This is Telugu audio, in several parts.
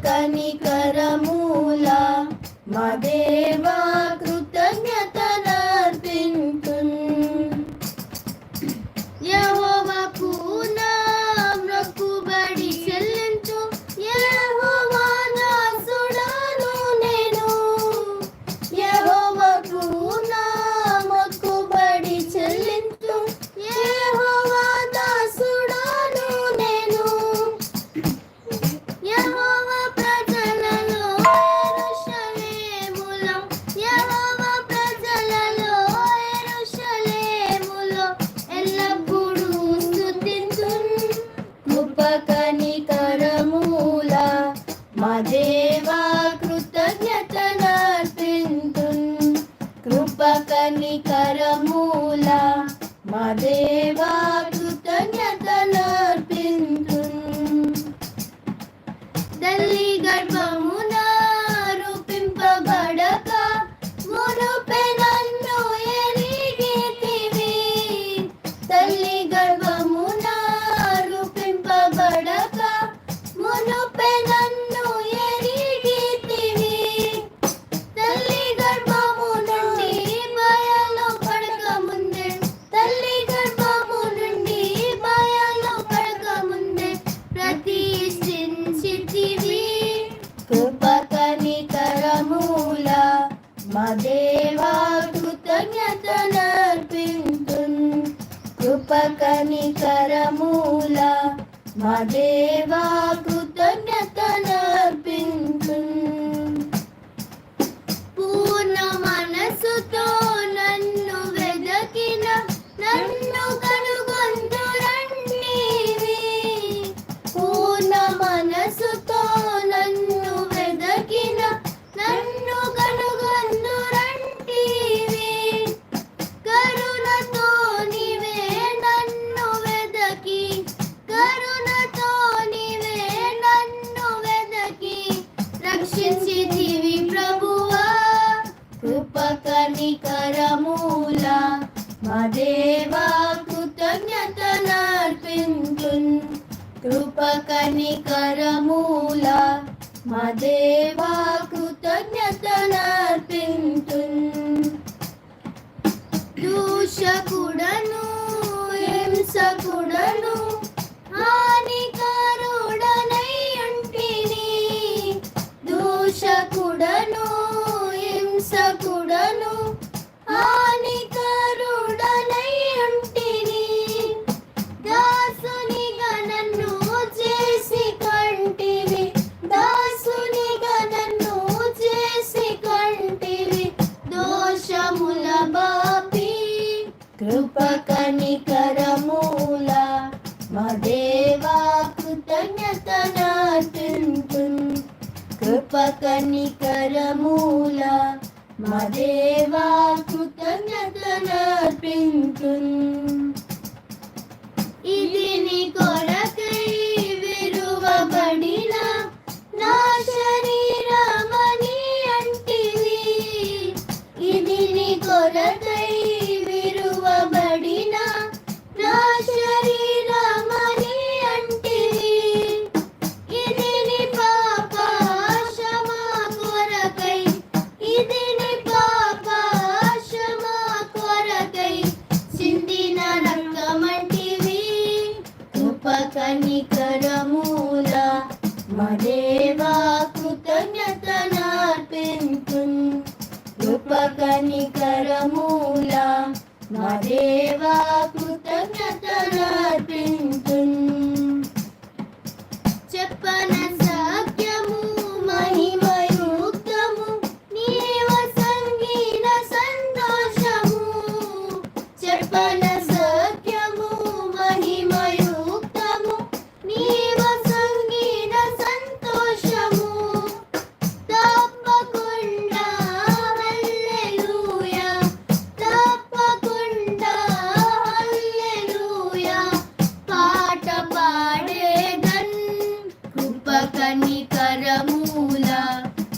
కనికరమూల మా దేవా కృతజ్ఞతలర్పింతున్. యెహోవాకు నా మొక్కుబడి చెల్లించు, యెహోవా దాసుడను నేను. యెహోవాకు నా మొక్కుబడి చెల్లించు, యెహోవా దాసుడను నేను. యెహోవా ప్రజలలో యెరూషలేములో, యెహోవా ప్రజలలో యెరూషలేములో ఎల్లప్పుడూ స్తుతింతున్. కృప కనికరమూల మా దేవా కృతజ్ఞతలర్పింతున్. కృప కనికరమూల మా దేవా కృతజ్ఞతలర్పింతున్. తల్లి గర్భమున రూపింపబడక మునుపే నన్ను ఎరిగితివి. తల్లి గర్భమున రూపింపబడక మునుపే నన్ను ఎరిగితివి. తల్లి గర్భము నుండి బయలు పడక ముందే, తల్లి గర్భము నుండి బయలు పడక ముందే ప్రతిష్ఠించితివి. కృప కనికరమూల మా దేవా కృతజ్ఞతలర్పింతున్. కృప కనికరమూల మా దేవా కృతజ్ఞతలర్పింతున్. పూర్ణ మనసుతో నన్ను వెదకిన నన్ను కనుగొందురంటివి. పూర్ణ మనసుతో నన్ను వెదకిన నన్ను కనుగొందురంటివి. కరుణతో నీవే నన్ను వెదకి, కరుణతో నీవే నన్ను వెదకి రక్షించితివి ప్రభువా. కృప కనికరమూల మా దేవా కృతజ్ఞతలర్పింతున్. కృప కనికరమూల మా దేవా కృతజ్ఞతలర్పింతున్. దూషకుడను హింసకుడను హానికరుడనై ఉంటిని. దూషకుడను హింసకుడను హానికరుడనై ఉంటిని. దాసునిగా నన్ను చేసి కంటివి, దాసునిగా నన్ను చేసి కంటివి దోషముల బాపి. కృప కనికరమూల మా దేవా కృతజ్ఞతలర్పింతున్. కృప కనికరమూల మా దేవా కృతజ్ఞతలర్పింతున్. ఇది నీ కొరకై విరువబడిన నా శరీరమని అంటివి. ఇది నీ కొరకై విరువబడిన నా శరీరమని అంటివి. ఇది నీ పాప క్షమా కొరకై, ఇది నీ పాప క్షమా కొరకై చిందిన రక్తమంటివి. కృప కనికరమూల మా దేవా కృతజ్ఞతలర్పింతున్. కృప కనికరమూల మా దేవా కృతజ్ఞతలర్పింతున్. చెప్పన సత్యము మహిమయుక్తము నీవ సంగీన సంతోషము. చెప్పన సత్యము మహిమయుక్తము నీవ సంగీన సంతోషము. తప్పకుండా హల్లెలూయా, తప్పకుండా హల్లెలూయా పాట పాడేదన్. కృప కనికరమూల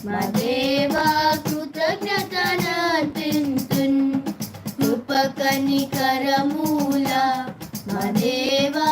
మా దేవా కృతజ్ఞతలర్పింతున్. కృప కనికరమూల మా దేవా